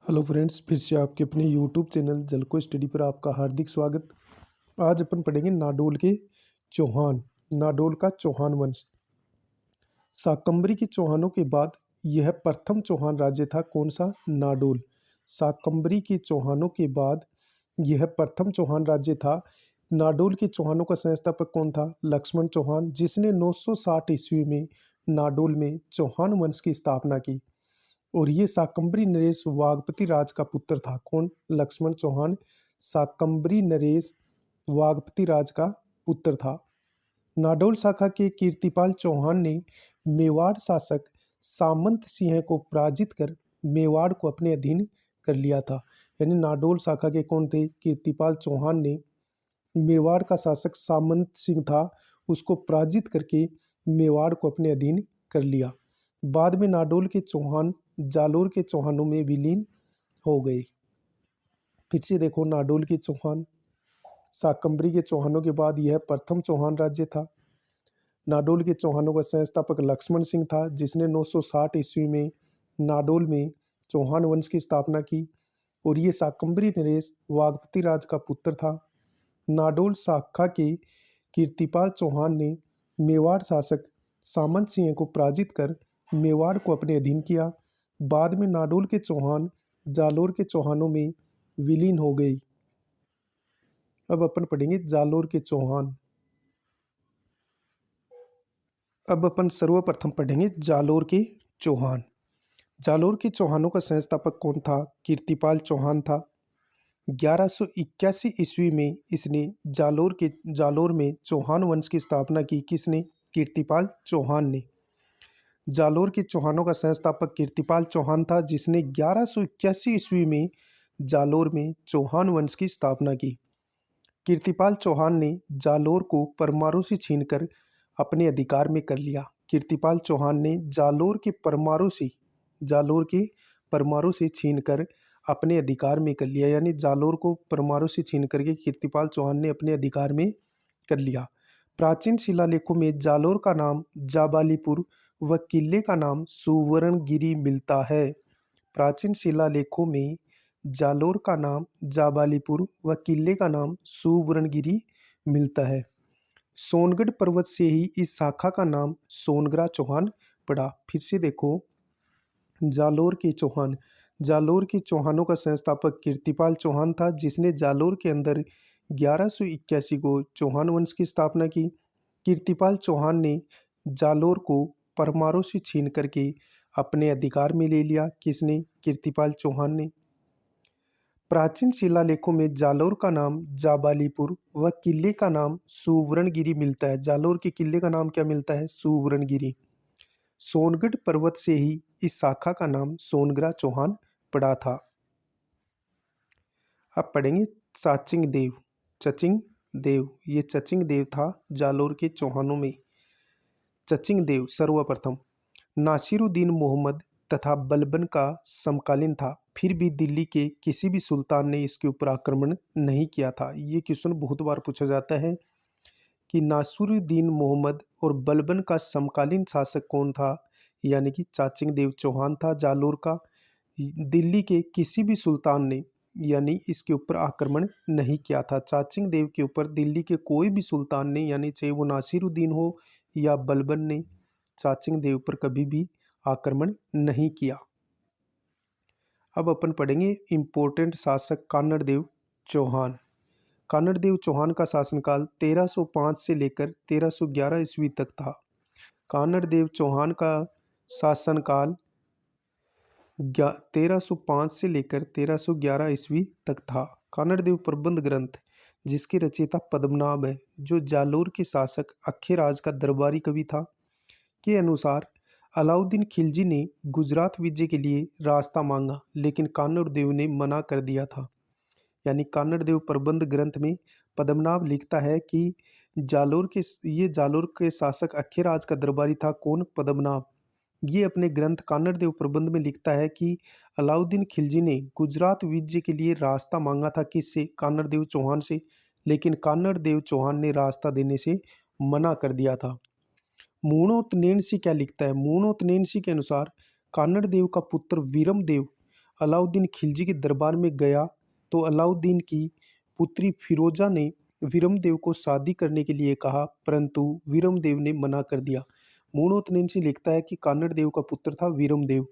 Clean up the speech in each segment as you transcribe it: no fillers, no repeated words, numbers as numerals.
Hello friends, फिर से आपके अपने यूट्यूब चैनल जलको स्टडी पर आपका हार्दिक स्वागत। आज अपन पढ़ेंगे नाडोल के चौहान। नाडोल का चौहान वंश। शाकंभरी के चौहानों के बाद यह प्रथम चौहान राज्य था। कौन सा? नाडोल। शाकंभरी के चौहानों के बाद यह प्रथम चौहान राज्य था। नाडोल के चौहानों का संस्थापक कौन था? लक्ष्मण चौहान, जिसने 960 ईस्वी में नाडोल में चौहान वंश की स्थापना की। और ये शाकंभरी नरेश वाघपति राज का पुत्र था। कौन? लक्ष्मण चौहान शाकंभरी नरेश वाघपति राज का पुत्र था। नाडोल शाखा के कीर्तिपाल चौहान ने मेवाड़ शासक सामंत सिंह को पराजित कर मेवाड़ को अपने अधीन कर लिया था। यानी नाडोल शाखा के कौन थे? कीर्तिपाल चौहान ने मेवाड़ का शासक सामंत सिंह था, उसको पराजित करके मेवाड़ को अपने अधीन कर लिया। बाद में नाडोल के चौहान जालोर के चौहानों में विलीन हो गए। फिर से देखो, नाडोल के चौहान शाकंभरी के चौहानों के बाद यह प्रथम चौहान राज्य था। नाडोल के चौहानों का संस्थापक लक्ष्मण सिंह था, जिसने 960 ईस्वी में नाडोल में चौहान वंश की स्थापना की। और ये शाकंभरी नरेश वाघपति राज का पुत्र था। नाडोल शाखा के कीर्तिपाल चौहान ने मेवाड़ शासक सामंत सिंह को पराजित कर मेवाड़ को अपने अधीन किया। बाद में नाडोल के चौहान जालोर के चौहानों में विलीन हो गए। अब अपन पढ़ेंगे जालोर के चौहान। अब अपन सर्वप्रथम पढ़ेंगे जालोर के चौहान। जालोर के चौहानों का संस्थापक कौन था? कीर्तिपाल चौहान था। 1181 ईस्वी में इसने जालोर में चौहान वंश की स्थापना की। किसने? कीर्तिपाल चौहान ने। जालोर के चौहानों का संस्थापक कीर्तिपाल चौहान था, जिसने 1181 ईस्वी में जालोर में चौहान वंश की स्थापना की। कीर्तिपाल चौहान ने जालोर को परमारों से छीनकर अपने अधिकार में कर लिया। कीर्तिपाल चौहान ने जालोर के परमारों से छीनकर अपने अधिकार में कर लिया। यानी जालोर को परमारों से छीन करके कीर्तिपाल चौहान ने अपने अधिकार में कर लिया। प्राचीन शिलालेखों में जालोर का नाम जाबालीपुर व किले का नाम सुवर्णगिरी मिलता है। प्राचीन शिलालेखों में जालोर का नाम जाबालीपुर व किले का नाम सुवर्णगिरी मिलता है। सोनगढ़ पर्वत से ही इस शाखा का नाम सोनगरा चौहान पड़ा। फिर से देखो, जालोर के चौहान। जालोर के चौहानों का संस्थापक कीर्तिपाल चौहान था, जिसने जालोर के अंदर 1181 को चौहान वंश की स्थापना की। कीर्तिपाल चौहान ने जालोर को परमारों से छीन करके अपने अधिकार में ले लिया। किसने? कीर्तिपाल चौहान ने। प्राचीन शिलालेखों में जालोर का नाम जाबालीपुर व किले का नाम सुवर्णगिरी मिलता है। जालोर के किले का नाम क्या मिलता है? सुवर्णगिरी। सोनगढ़ पर्वत से ही इस शाखा का नाम सोनगरा चौहान पड़ा था। अब पढ़ेंगे चाचिंग देव। चचिंग देव, ये चचिंग देव था जालोर के चौहानों में। चचिंग देव सर्वप्रथम नासिरुद्दीन मोहम्मद तथा बलबन का समकालीन था। फिर भी दिल्ली के किसी भी सुल्तान ने इसके ऊपर आक्रमण नहीं किया था। ये क्वेश्चन बहुत बार पूछा जाता है कि नासिरुद्दीन मोहम्मद और बलबन का समकालीन शासक कौन था? यानी कि चाचिंग देव चौहान था जालोर का। दिल्ली के किसी भी सुल्तान ने यानी इसके ऊपर आक्रमण नहीं किया था। चाचिंग देव के ऊपर दिल्ली के कोई भी सुल्तान ने, यानी चाहे वो नासिरुद्दीन हो या बलबन ने, चाचिंग देव पर कभी भी आक्रमण नहीं किया। अब अपन पढ़ेंगे इम्पोर्टेंट शासक कान्हड़ देव चौहान। कान्हड़ देव चौहान का शासनकाल 1305 से लेकर 1311 ईस्वी तक था। कान्हड़ देव चौहान का शासनकाल 1305 से लेकर 1311 ईस्वी तक था। कान्हड़ देव प्रबंध ग्रंथ, जिसके रचयिता पद्मनाभ है, जो जालोर के शासक अखेराज का दरबारी कवि था, के अनुसार अलाउद्दीन खिलजी ने गुजरात विजय के लिए रास्ता मांगा, लेकिन कान्हड़ देव ने मना कर दिया था। यानी कान्हड़ देव प्रबंध ग्रंथ में पद्मनाभ लिखता है कि जालोर के शासक अखेराज का दरबारी था। कौन? पद्मनाभ। ये अपने ग्रंथ कान्हड़ देव प्रबंध में लिखता है कि अलाउद्दीन खिलजी ने गुजरात विजय के लिए रास्ता मांगा था। किससे? कान्हड़ देव चौहान से। लेकिन कान्हड़ देव चौहान ने रास्ता देने से मना कर दिया था। मूणोत नैनसी क्या लिखता है? मूणोत नैनसी के अनुसार कान्हड़ देव का पुत्र वीरम देव अलाउद्दीन खिलजी के दरबार में गया तो अलाउद्दीन की पुत्री फिरोजा ने वीरमदेव को शादी करने के लिए कहा, परंतु वीरमदेव ने मना कर दिया। मूणोत्तनेंसी लिखता है कि कान्हड़ देव का पुत्र था वीरमदेव,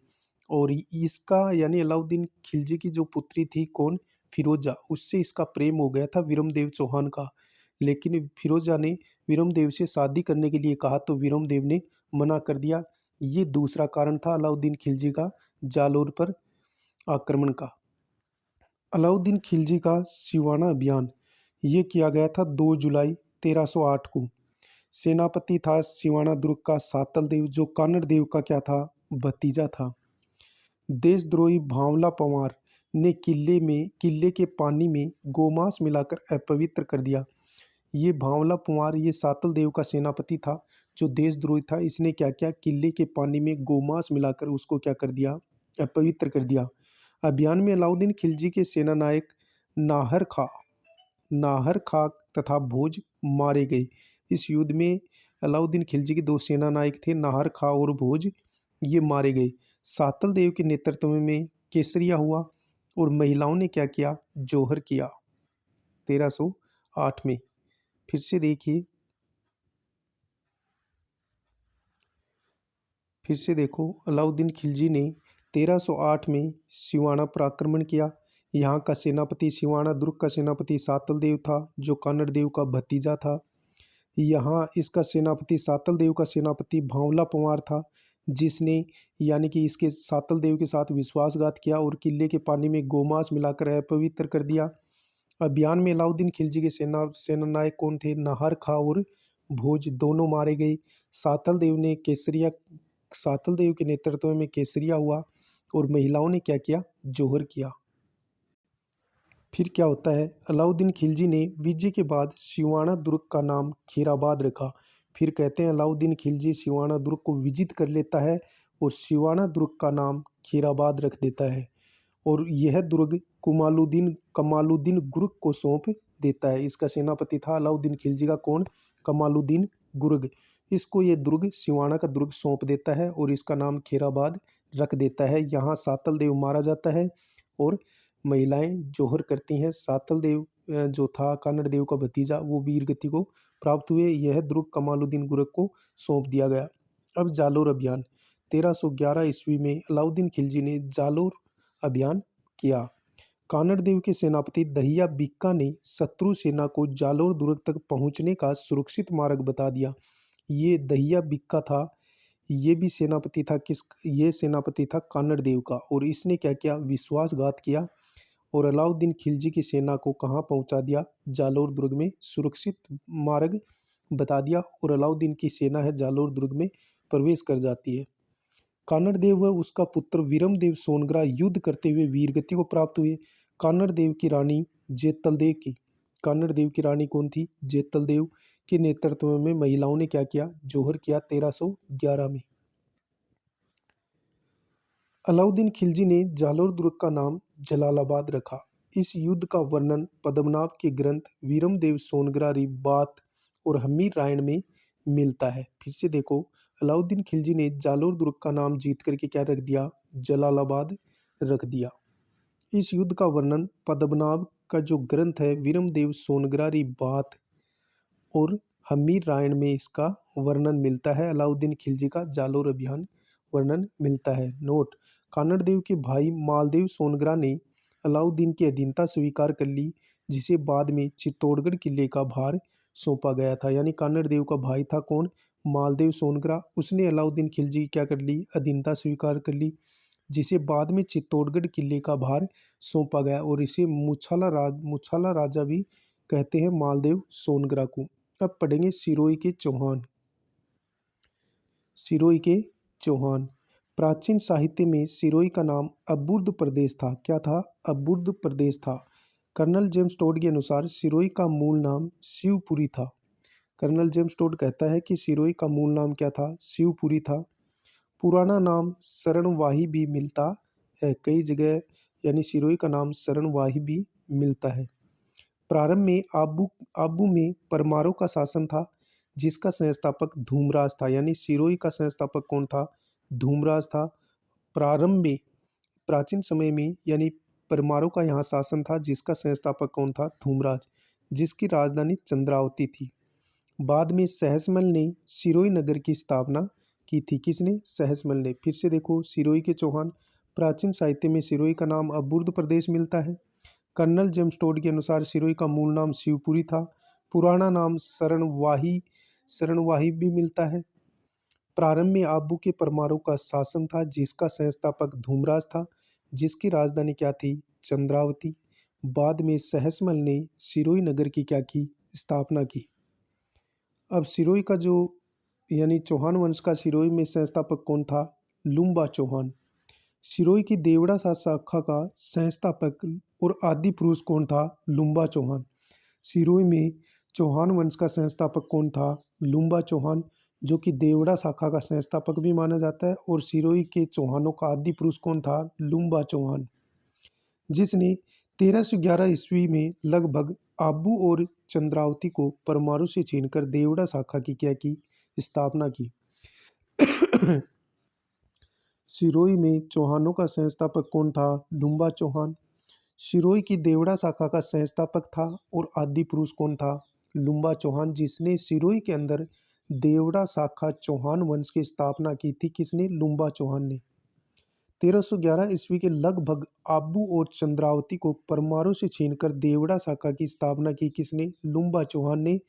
और इसका यानी अलाउद्दीन खिलजी की जो पुत्री थी कौन, फिरोजा, उससे इसका प्रेम हो गया था वीरमदेव चौहान का। लेकिन फिरोजा ने वीरमदेव से शादी करने के लिए कहा तो वीरमदेव ने मना कर दिया। ये दूसरा कारण था अलाउद्दीन खिलजी का जालोर पर आक्रमण का। अलाउद्दीन खिलजी का सिवाना अभियान ये किया गया था 2 जुलाई 1308 को। सेनापति था सिवाना दुर्ग का सातल देव, जो कान्हड़ देव का क्या था, भतीजा था। देशद्रोही भांवला पंवार ने किले के पानी में गोमांस मिलाकर अपवित्र कर दिया। ये भांवला पंवार ये सातल देव का सेनापति था जो देशद्रोही था। इसने क्या किया, किले के पानी में गोमांस मिलाकर उसको क्या कर दिया, अपवित्र कर दिया। अभियान में अलाउद्दीन खिलजी के सेना नायक नाहर खा तथा भोज मारे गए। इस युद्ध में अलाउद्दीन खिलजी के 2 सेना नायक थे, नाहर खा और भोज, ये मारे गए। सातल देव के नेतृत्व में केसरिया हुआ और महिलाओं ने क्या किया, जौहर किया 1308 में। फिर से देखिए, फिर से देखो, अलाउद्दीन खिलजी ने 1308 में सिवाना पर आक्रमण किया। यहाँ का सेनापति, सिवाना दुर्ग का सेनापति सातल देव था जो कान्हड़ देव का भतीजा था। यहाँ इसका सेनापति, सातल देव का सेनापति भांवला पंवार था, जिसने यानी कि इसके सातल देव के साथ विश्वासघात किया और किले के पानी में गोमांस मिलाकर अपवित्र कर दिया। अभियान में अलाउद्दीन खिलजी के सेना नायक कौन थे, नाहर खा और भोज, दोनों मारे गए। सातल देव के नेतृत्व में केसरिया हुआ और महिलाओं ने क्या किया, जौहर किया। फिर क्या होता है, अलाउद्दीन खिलजी ने विजय के बाद सिवाना दुर्ग का नाम खीराबाद रखा। फिर कहते हैं अलाउद्दीन खिलजी सिवाना दुर्ग को विजित कर लेता है और सिवाना दुर्ग का नाम खीराबाद रख देता है, और यह दुर्ग कमालुद्दीन गुर्ग को सौंप देता है। इसका सेनापति था अलाउद्दीन खिलजी का कौन, कमालुद्दीन गुर्ग। इसको ये दुर्ग, सिवाना का दुर्ग सौंप देता है और इसका नाम खीराबाद रख देता है। यहाँ सातल देव मारा जाता है और महिलाएं जौहर करती हैं। सातल देव जो था कान्हड़ देव का भतीजा, वो वीर गति को प्राप्त हुए। यह दुर्ग कमालुद्दीन गुर्ग को सौंप दिया गया। अब जालोर अभियान 1311 ईस्वी में अलाउद्दीन खिलजी ने जालोर अभियान किया। कान्हड़ देव के सेनापति दहिया बिक्का ने शत्रु सेना को जालोर दुर्ग तक पहुंचने का सुरक्षित मार्ग बता दिया। ये दहिया बिक्का था, ये सेनापति था कान्हड़ देव का, और इसने क्या किया, विश्वासघात किया और अलाउद्दीन खिलजी की सेना को कहाँ पहुंचा दिया, जालोर दुर्ग में सुरक्षित मार्ग बता दिया, और अलाउद्दीन की सेना है जालोर दुर्ग में प्रवेश कर जाती है। कान्हड़ देव व उसका पुत्र वीरमदेव सोनग्रा युद्ध करते हुए वीरगति को प्राप्त हुए। कान्हड़ देव की रानी कौन थी, जेतल देव के नेतृत्व में महिलाओं ने क्या किया, जौहर किया 1311 में। अलाउद्दीन खिलजी ने जालोर दुर्ग का नाम जलालाबाद रखा। इस युद्ध का वर्णन पद्मनाभ के ग्रंथ वीरमदेव सोनग्रारी बात और हमीर रायण में मिलता है। फिर से देखो, अलाउद्दीन खिलजी ने जालोर दुर्ग का नाम जीत करके क्या रख दिया, जलालाबाद रख दिया। इस युद्ध का वर्णन पद्मनाभ का जो ग्रंथ है वीरमदेव सोनग्रारी बात और हमीर रायण में इसका वर्णन मिलता है। अलाउद्दीन खिलजी का जालोर अभियान वर्णन मिलता है। नोट, कान्हड़ देव के भाई मालदेव सोनग्रा ने अलाउद्दीन की अधीनता स्वीकार कर ली, जिसे बाद में चित्तौड़गढ़ किले का भार सौंपा गया था। यानी कान्हड़ देव का भाई था कौन, मालदेव सोनग्रा, उसने अलाउद्दीन खिलजी क्या कर ली, अधीनता स्वीकार कर ली, जिसे बाद में चित्तौड़गढ़ किले का भार सौंपा गया, और इसे मुछाला राजा भी कहते हैं मालदेव सोनग्रा को। अब पढ़ेंगे सिरोही के चौहान। प्राचीन साहित्य में सिरोही का नाम अबुर्द प्रदेश था। क्या था, अबुर्द प्रदेश था। कर्नल जेम्स टोड के अनुसार सिरोही का मूल नाम शिवपुरी था। कर्नल जेम्स टोड कहता है कि सिरोही का मूल नाम क्या था, शिवपुरी था। पुराना नाम शरणवाही भी मिलता है कई जगह, यानी सिरोही का नाम शरणवाही भी मिलता है। प्रारंभ में आबू में परमारों का शासन था, जिसका संस्थापक धूमराज था। यानी सिरोही का संस्थापक कौन था, धूमराज था। प्रारंभ में प्राचीन समय में यानी परमारों का यहाँ शासन था, जिसका संस्थापक कौन था? धूमराज, जिसकी राजधानी चंद्रावती थी। बाद में सहसमल ने सिरोही नगर की स्थापना की थी। किसने? सहसमल ने। फिर से देखो, सिरोही के चौहान। प्राचीन साहित्य में सिरोही का नाम अबुर्द प्रदेश मिलता है। कर्नल जेम्स टोड के अनुसार सिरोही का मूल नाम शिवपुरी था। पुराना नाम शरणवाही भी मिलता है। प्रारंभ में आबू के परमारों का शासन था, जिसका संस्थापक धूमराज था, जिसकी राजधानी क्या थी? चंद्रावती। बाद में सहसमल ने सिरोही नगर की क्या की? स्थापना की। अब सिरोही का जो यानी चौहान वंश का सिरोही में संस्थापक कौन था? लुम्बा चौहान। सिरोही की देवड़ा शाखा का संस्थापक और आदि पुरुष कौन था? लुम्बा चौहान। सिरोही में चौहान वंश का संस्थापक कौन था? लुम्बा चौहान, जो कि देवड़ा शाखा का संस्थापक भी माना जाता है। और सिरोही के चौहानों का आदि पुरुष कौन था? लुम्बा चौहान, जिसने 1311 ईस्वी में लगभग आबू और चंद्रावती को परमाणु से छीनकर देवड़ा शाखा की क्या की? स्थापना की। सिरोही में चौहानों का संस्थापक कौन था? लुम्बा चौहान। सिरोही की देवड़ा शाखा का संस्थापक था और आदि पुरुष कौन था? लुम्बा चौहान, जिसने सिरोही के अंदर देवड़ा शाखा चौहान वंश की स्थापना की थी। किसने? लुम्बा चौहान ने। 1311 ईस्वी के लगभग आबू और चंद्रावती को परमाणु से छीनकर देवड़ा शाखा की स्थापना की। किसने? लुम्बा चौहान ने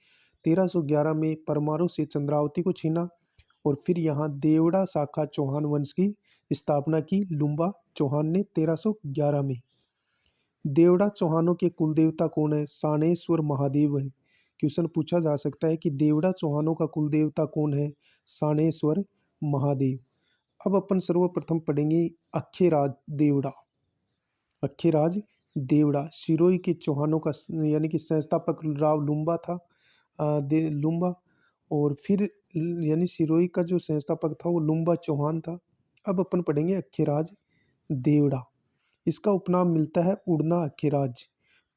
1311 में परमाणु से चंद्रावती को छीना और फिर यहाँ देवड़ा शाखा चौहान वंश की स्थापना की लुम्बा चौहान ने 1311 में। देवड़ा चौहानों के कुल देवता कौन है? साणेश्वर महादेव है। क्वेश्चन पूछा जा सकता है कि देवड़ा चौहानों का कुल देवता कौन है? साणेश्वर महादेव। अब अपन सर्वप्रथम पढ़ेंगे अखेराज देवड़ा। अखेराज देवड़ा सिरोही के चौहानों का यानी कि संस्थापक राव लुम्बा था, लुम्बा। और फिर यानी सिरोही का जो संस्थापक था वो लुम्बा चौहान था। अब अपन पढ़ेंगे अखेराज देवड़ा। इसका उपनाम मिलता है उड़ना अखेराज।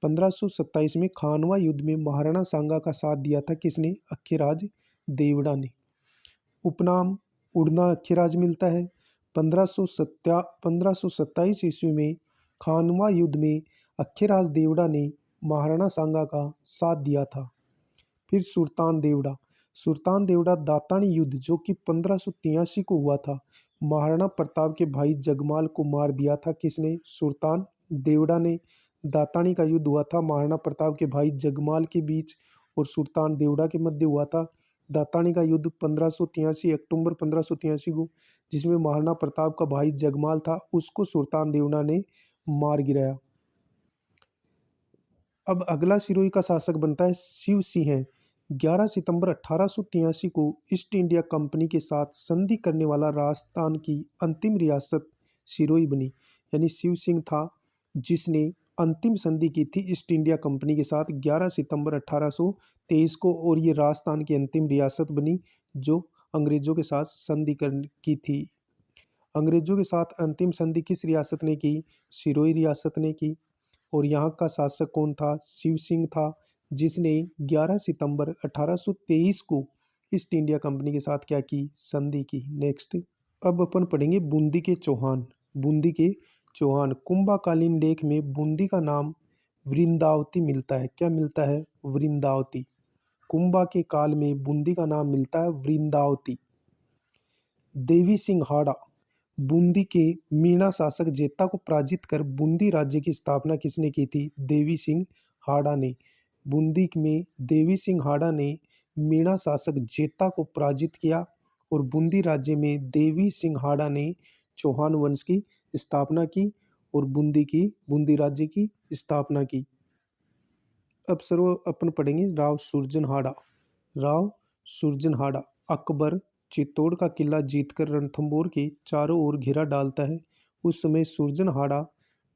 1527 में खानवा युद्ध में महाराणा सांगा का साथ दिया था। किसने? अखेराज देवड़ा ने। उपनाम उड़ना अखेराज मिलता है। 1527 ईस्वी में खानवा युद्ध में अखेराज देवड़ा ने महाराणा सांगा का साथ दिया था। फिर सुल्तान देवड़ा। सुल्तान देवड़ा दातानी युद्ध जो कि 1583 को हुआ था, महाराणा प्रताप के भाई जगमाल को मार दिया था। किसने? सुल्तान देवड़ा ने। दातानी का युद्ध हुआ था महाराणा प्रताप के भाई जगमाल के बीच और सुल्तान देवड़ा के मध्य हुआ था। दातानी का युद्ध 1583 अक्टूबर 1583 को, जिसमें महाराणा प्रताप का भाई जगमाल था, उसको सुल्तान देवड़ा ने मार गिराया। अब अगला सिरोही का शासक बनता है शिव सिंह। 11 सितंबर 1883 को ईस्ट इंडिया कंपनी के साथ संधि करने वाला राजस्थान की अंतिम रियासत सिरोही बनी। यानी शिव सिंह था जिसने अंतिम संधि की थी ईस्ट इंडिया कंपनी के साथ 11 सितंबर 1823 को, और ये राजस्थान की अंतिम रियासत बनी जो अंग्रेजों के साथ संधि की थी। अंग्रेजों के साथ अंतिम संधि किस रियासत ने की? सिरोही रियासत ने की। और यहाँ का शासक कौन था? शिव सिंह था, जिसने 11 सितंबर 1823 को ईस्ट इंडिया कंपनी के साथ क्या की? संधि की। नेक्स्ट अब अपन पढ़ेंगे बूंदी के चौहान। बूंदी के चौहान। कुंभाकालीन लेख में बूंदी का नाम वृंदावती मिलता है। क्या मिलता है? वृंदावती। कुंभा के काल में बूंदी का नाम मिलता है वृंदावती। देवी सिंह हाड़ा। बूंदी के मीणा शासक जेता को पराजित कर बूंदी राज्य की स्थापना किसने की थी? देवी सिंह हाड़ा ने। बूंदी में देवी सिंह हाड़ा ने मीणा शासक जेता को पराजित किया और बूंदी राज्य में देवी सिंह हाड़ा ने चौहान वंश की स्थापना की और बूंदी राज्य की स्थापना की। अब सर्व अपन पढ़ेंगे राव सुरजनहाड़ा। राव सुरजनहाड़ा अकबर चित्तौड़ का किला जीतकर रणथंभौर के चारों ओर घेरा डालता है। उस समय सुरजनहाड़ा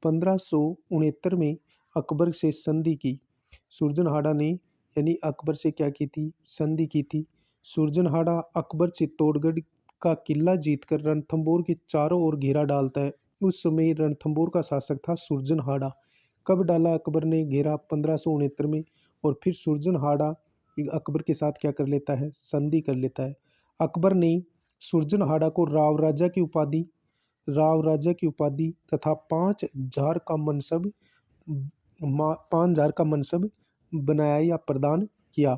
1569 में अकबर से संधि की। सुरजनहाड़ा ने यानी अकबर से क्या की थी? संधि की थी। सुरजनहाड़ा अकबर चित्तौड़गढ़ का किला जीतकर रणथंभौर के चारों ओर घेरा डालता है। उस समय रणथंभौर का शासक था सुरजनहाड़ा। कब डाला अकबर ने घेरा? 1569 में। और फिर सुरजनहाड़ा अकबर के साथ क्या कर लेता है? संधि कर लेता है। अकबर ने सुरजनहाड़ा को राव राजा की उपाधि राव राजा की उपाधि तथा 5,000 का मनसब 5,000 का मनसब बनाया या प्रदान किया।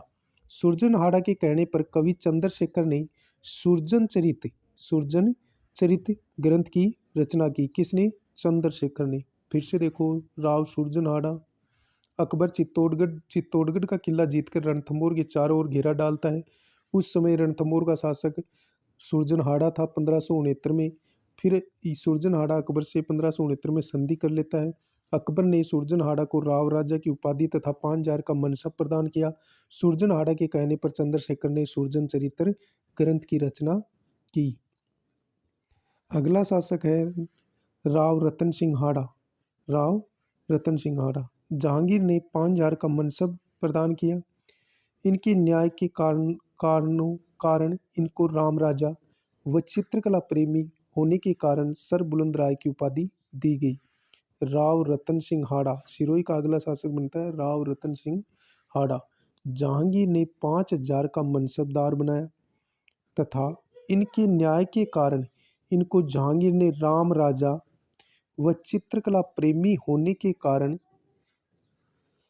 सुरजनहाड़ा के कहने पर कवि चंद्रशेखर ने सुरजन चरित ग्रंथ की रचना की। किसने? चंद्रशेखर ने। फिर से देखो, राव सुरजनहाड़ा। अकबर चित्तौड़गढ़ का किला जीतकर रणथंभौर के चारों ओर घेरा डालता है। उस समय रणथंभौर का शासक सुरजनहाड़ा था 1569 में। फिर सुरजनहाड़ा अकबर से 1569 में संधि कर लेता है। अकबर ने सुरजनहाड़ा को राव राजा की उपाधि तथा 5,000 का मनसब प्रदान किया। सुरजनहाड़ा के कहने पर चंद्रशेखर ने सुरजन चरित्र ग्रंथ की रचना की। अगला शासक है राव रतन सिंह हाड़ा। राव रतन सिंह हाड़ा। जहांगीर ने 5,000 का मनसब प्रदान किया। इनके न्याय के कारण इनको राम राजा व चित्रकला प्रेमी होने के कारण सर बुलंद राय की उपाधि दी गई। राव रतन सिंह हाड़ा सिरोही का अगला शासक बनता है राव रतन सिंह हाड़ा। जहांगीर ने 5,000 का मनसबदार बनाया तथा इनके न्याय के कारण इनको जहांगीर ने राम राजा व चित्रकला प्रेमी होने के कारण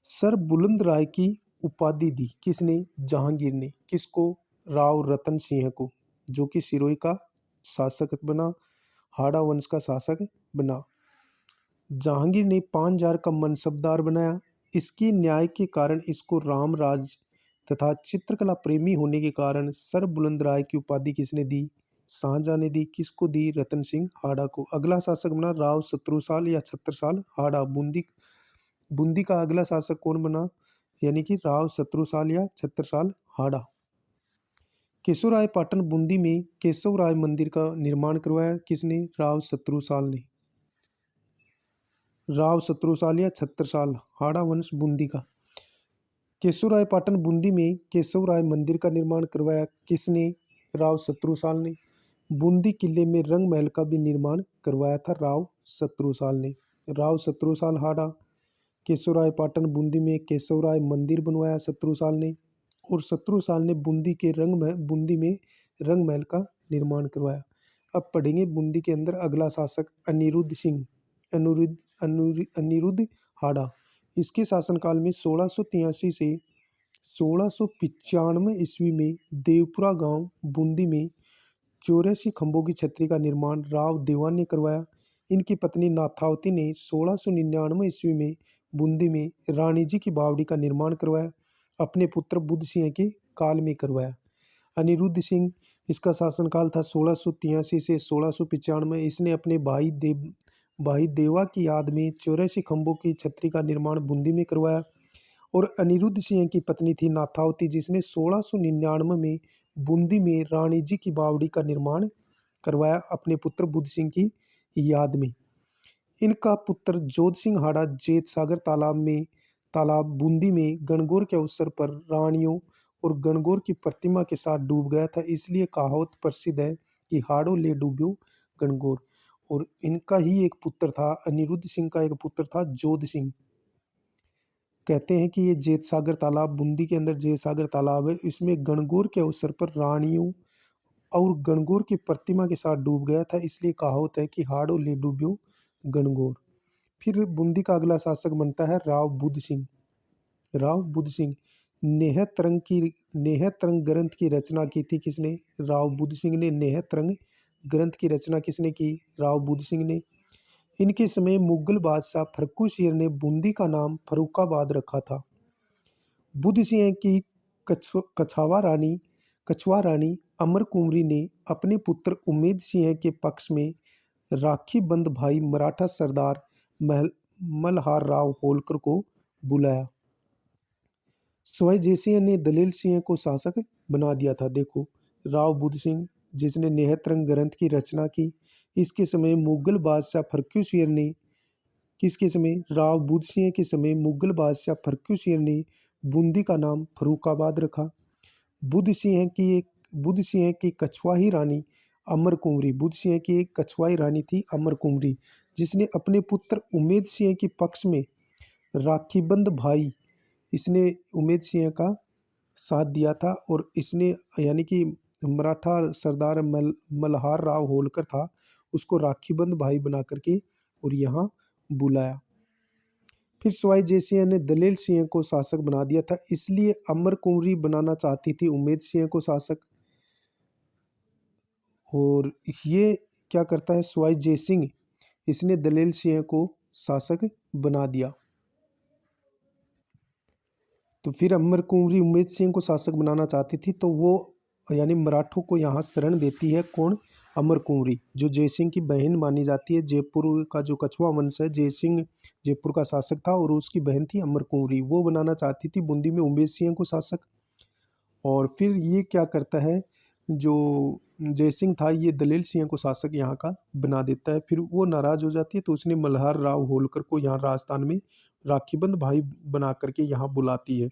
सर बुलंद राय की उपाधि दी। किसने? जहांगीर ने। किसको? राव रतन सिंह को, जो कि सिरोही का शासक बना, हाड़ा वंश का शासक बना। जहांगीर ने 5,000 का मनसबदार बनाया। इसके न्याय के कारण इसको रामराज तथा चित्रकला प्रेमी होने के कारण सर बुलंद राय की उपाधि किसने दी? शाहजहां ने दी। किसको दी? रतन सिंह हाड़ा को। अगला शासक बना राव शत्रुसाल या छत्रसाल हाड़ा। बूंदी का अगला शासक कौन बना? यानी कि राव शत्रुसाल या छत्रसाल हाड़ा। केशवराय पाटन बूंदी में केशवराय मंदिर का निर्माण करवाया। किसने? राव शत्रुसाल ने। राव शत्रुसाल या छत्रसाल हाड़ा वंश बूंदी का। केशवराय पाटन बूंदी में केशवराय मंदिर का निर्माण करवाया। किसने? राव शत्रुसाल ने। बूंदी किले में रंग महल का भी निर्माण करवाया था राव शत्रुसाल ने। राव शत्रुसाल हाड़ा। केशवराय पाटन बूंदी में केशवराय मंदिर बनवाया शत्रुसाल ने। और शत्रुसाल ने बूंदी में रंग महल का निर्माण करवाया। अब पढ़ेंगे बूंदी के अंदर अगला शासक अनिरुद्ध हाड़ा। इसके शासनकाल में 1683 से 1695 ईस्वी में देवपुरा गांव बूंदी में 84 खंभों की छतरी का निर्माण राव देवान ने करवाया। इनकी पत्नी नाथावती ने 1699 ईस्वी में बूंदी में रानी जी की बावड़ी का निर्माण करवाया। अपने पुत्र बुद्ध सिंह के काल में करवाया। अनिरुद्ध सिंह, इसका शासनकाल था 1683 से 1695। इसने अपने भाई देवा की याद में 84 खंभों की छतरी का निर्माण बूंदी में करवाया। और अनिरुद्ध सिंह की पत्नी थी नाथावती, जिसने 1699 में बूंदी में रानी जी की बावड़ी का निर्माण करवाया अपने पुत्र बुद्ध सिंह की याद में। इनका पुत्र जोध सिंह हाड़ा जेत सागर तालाब बूंदी में गणगौर के अवसर पर रानियों और गणगौर की प्रतिमा के साथ डूब गया था। इसलिए कहावत प्रसिद्ध है कि हाड़ो ले डूब्यो गणगौर। और इनका ही एक पुत्र था, अनिरुद्ध सिंह का एक पुत्र था जोध सिंह। कहते हैं कि ये जेत सागर तालाब बूंदी के अंदर जेत सागर तालाब है, इसमें गणगौर के अवसर पर रानियों और गणगौर की प्रतिमा के साथ डूब गया था। इसलिए कहावत है कि हाड़ो ले डूब्यो गणगौर। फिर बूंदी का अगला शासक बनता है राव बुद्ध सिंह। राव बुद्ध सिंह नेह तरंग ग्रंथ की रचना की थी। किसने? राव बुद्ध सिंह ने। नेह तरंग ग्रंथ की रचना किसने की? राव बुद्ध सिंह ने। इनके समय मुगल बादशाह फर्रुखसिंह ने बूंदी का नाम फर्रुखाबाद रखा था। बुद्ध सिंह की कछवा रानी अमर कुंवरी ने अपने पुत्र उम्मेद सिंह के पक्ष में राखी बंद भाई मराठा सरदार मल्हार राव होलकर को बुलाया। सवाई जयसिंह ने दलेल सिंह को शासक बना दिया था। देखो, राव बुद्ध सिंह जिसने नेहतरंग ग्रंथ की रचना की, इसके समय मुगल बादशाह फर्रुखसिंह ने किसके समय? राव बुद्ध सिंह के समय मुगल बादशाह फर्रुखसिंह ने बूंदी का नाम फर्रुखाबाद रखा। बुद्ध सिंह की कछवाही रानी अमर कुंवरी, बुद्ध सिंह की एक कछवाई रानी थी अमर कुंवरी, जिसने अपने पुत्र उम्मेद सिंह के पक्ष में राखीबंद भाई, इसने उम्मेद सिंह का साथ दिया था। और इसने यानी कि मराठा सरदार मल्हार राव होलकर था, उसको राखीबंद भाई बना करके और यहाँ बुलाया। फिर सवाई जयसिंह ने दलेल सिंह को शासक बना दिया था, इसलिए अमर कुंवरी बनाना चाहती थी उमेद सिंह को शासक। और ये क्या करता है सवाई जयसिंह, इसने दलेल सिंह को शासक बना दिया। तो फिर अमर कुंवरी उमेद सिंह को शासक बनाना चाहती थी, तो वो यानी मराठों को यहाँ शरण देती है। कौन? अमर कुंवरी, जो जयसिंह की बहन मानी जाती है। जयपुर का जो कछुआ वंश है, जयसिंह जयपुर का शासक था और उसकी बहन थी अमर कुंवरी, वो बनाना चाहती थी बूंदी में उमेद सिंह को शासक। और फिर ये क्या करता है, जो जयसिंह था ये दलेल सिंह को शासक यहाँ का बना देता है। फिर वो नाराज हो जाती है, तो उसने मल्हार राव होलकर को यहाँ राजस्थान में राखीबंद भाई बना करके यहाँ बुलाती है।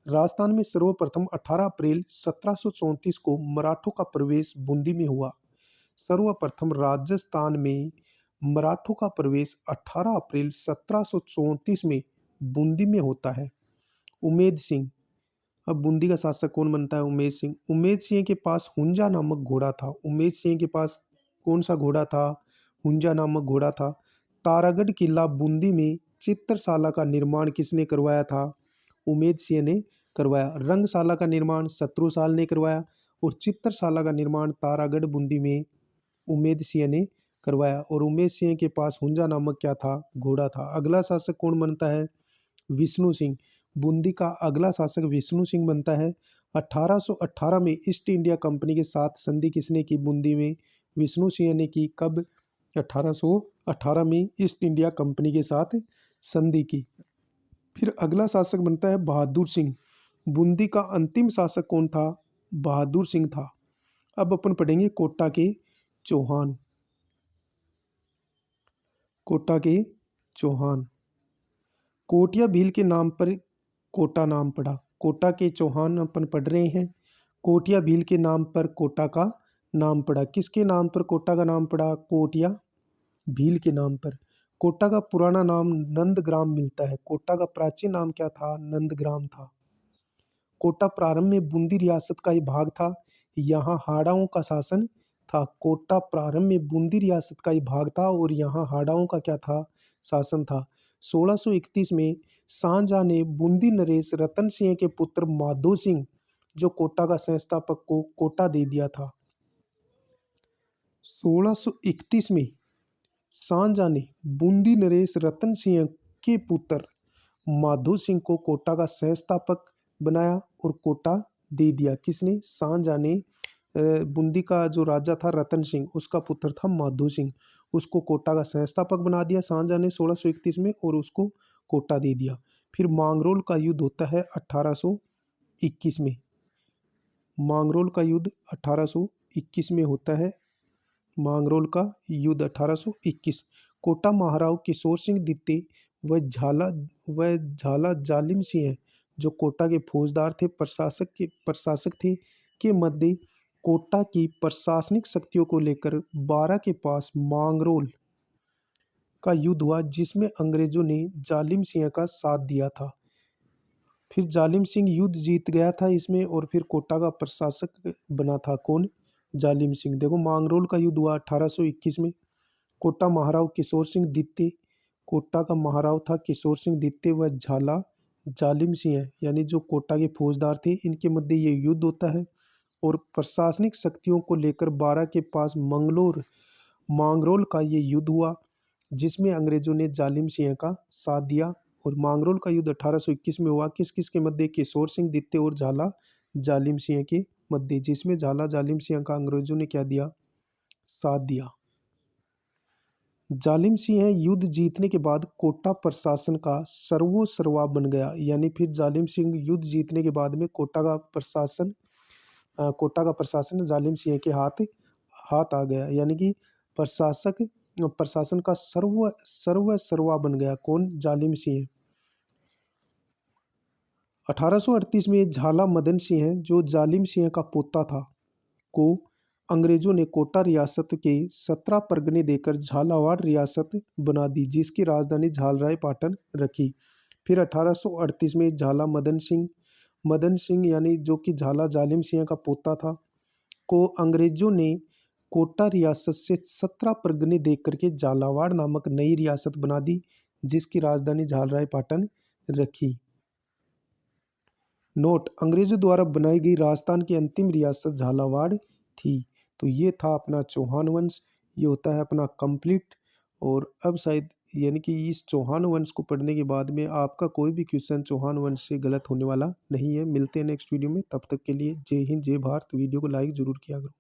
राजस्थान में सर्वप्रथम 18 अप्रैल 1734 को मराठों का प्रवेश बूंदी में हुआ। सर्वप्रथम राजस्थान में मराठों का प्रवेश 18 अप्रैल 1734 में बूंदी में होता है। उमेद सिंह, अब बूंदी का शासक कौन बनता है? उमेद सिंह। उमेद सिंह के पास हुंजा नामक घोड़ा था। उमेद सिंह के पास कौन सा घोड़ा था? हुंजा नामक घोड़ा था। तारागढ़ किला बूंदी में चित्रशाला का निर्माण किसने करवाया था? उमेद सिंह ने करवाया। रंगशाला का निर्माण शत्रुसाल ने करवाया और चित्रशाला का निर्माण तारागढ़ बूंदी में उमेद सिंह ने करवाया। और उमेद सिंह के पास हुंजा नामक क्या था? घोड़ा था। अगला शासक कौन बनता है? विष्णु सिंह। बूंदी का अगला शासक विष्णु सिंह बनता है। 1818 में ईस्ट इंडिया कंपनी के साथ संधि किसने की बूंदी में? विष्णु सिंह ने की। कब? 1818 में ईस्ट इंडिया कंपनी के साथ संधि की। फिर अगला शासक बनता है बहादुर सिंह। बूंदी का अंतिम शासक कौन था? बहादुर सिंह था। अब अपन पढ़ेंगे कोटा के चौहान। कोटा के चौहान। कोटिया भील के नाम पर कोटा नाम पड़ा। कोटा के चौहान अपन पढ़ रहे हैं। कोटिया भील के नाम पर कोटा का नाम पड़ा। किसके नाम पर कोटा का नाम पड़ा? कोटिया भील के नाम पर। कोटा का पुराना नाम नंदग्राम मिलता है। कोटा का प्राचीन नाम क्या था? नंदग्राम था। कोटा प्रारंभ में बूंदी रियासत का ही भाग था। यहाँ हाड़ाओं का शासन था। कोटा प्रारंभ में बूंदी रियासत का ही भाग था और यहाँ हाड़ाओं का क्या था? शासन था। 1631 में शाहजहां ने बूंदी नरेश रतन सिंह के पुत्र माधो सिंह, जो कोटा का संस्थापक, को कोटा दे दिया था। 1631 में शाहजहां ने बूंदी नरेश रतन सिंह के पुत्र माधो सिंह को कोटा का संस्थापक बनाया और कोटा दे दिया। किसने? शाहजहां ने बूंदी का जो राजा था रतन सिंह, उसका पुत्र था माधो सिंह, उसको कोटा का संस्थापक बना दिया शाहजहां ने 1631 में और उसको कोटा दे दिया। फिर मांगरोल का युद्ध होता है 1821 में। मांगरोल का युद्ध 1821 में होता है। मांगरोल का युद्ध 1821। कोटा महाराव किशोर सिंह द्वितीय व झाला जालिम सिंह, जो कोटा के फौजदार थे, प्रशासक थे, के मध्य कोटा की प्रशासनिक शक्तियों को लेकर 12 के पास मांगरोल का युद्ध हुआ, जिसमें अंग्रेजों ने जालिम सिंह का साथ दिया था। फिर जालिम सिंह युद्ध जीत गया था इसमें और फिर कोटा का प्रशासक बना था। कौन? जालिम सिंह। देखो मांगरोल का युद्ध हुआ 1821 में। कोटा महाराव किशोर सिंह द्वितीय, कोटा का महाराव था किशोर सिंह द्वितीय व झाला जालिम सिंह, यानी जो कोटा के फौजदार थे, इनके मध्य ये युद्ध होता है। और प्रशासनिक शक्तियों को लेकर 12 के पास मांगरोल का ये युद्ध हुआ, जिसमें अंग्रेजों ने जालिम सिंह का साथ दिया। और मांगरोल का युद्ध 1821 में हुआ। किस किस के मध्य? किशोर सिंह द्वितीय और झाला जालिम सिंह के मध्य, जिसमें झाला जालिम सिंह का अंग्रेजों ने क्या दिया? साथ दिया। जालिम सिंह युद्ध जीतने के बाद कोटा प्रशासन का सर्वा बन गया। यानी फिर जालिम सिंह युद्ध जीतने के बाद में कोटा का प्रशासन जालिम सिंह के हाथ आ गया। यानी कि प्रशासन का सर्वा बन गया। कौन? जालिम सिंह। 1838 में झाला मदन सिंह, जो जालिम सिंह का पोता था, को अंग्रेजों ने कोटा रियासत के 17 परगने देकर झालावाड़ रियासत बना दी, जिसकी राजधानी झालराय पाटन रखी। फिर 1838 में झाला मदन सिंह यानी जो कि झाला जालिम सिंह का पोता था, को अंग्रेजों ने कोटा रियासत से 17 परगने देख करके झालावाड़ नामक नई रियासत बना दी, जिसकी राजधानी झालरायपाटन रखी। नोट: अंग्रेजों द्वारा बनाई गई राजस्थान की अंतिम रियासत झालावाड़ थी। तो ये था अपना चौहान वंश, ये होता है अपना कंप्लीट। और अब शायद यानी कि इस चौहान वंश को पढ़ने के बाद में आपका कोई भी क्वेश्चन चौहान वंश से गलत होने वाला नहीं है। मिलते हैं नेक्स्ट वीडियो में, तब तक के लिए जय हिंद जय भारत। वीडियो को लाइक ज़रूर किया करो।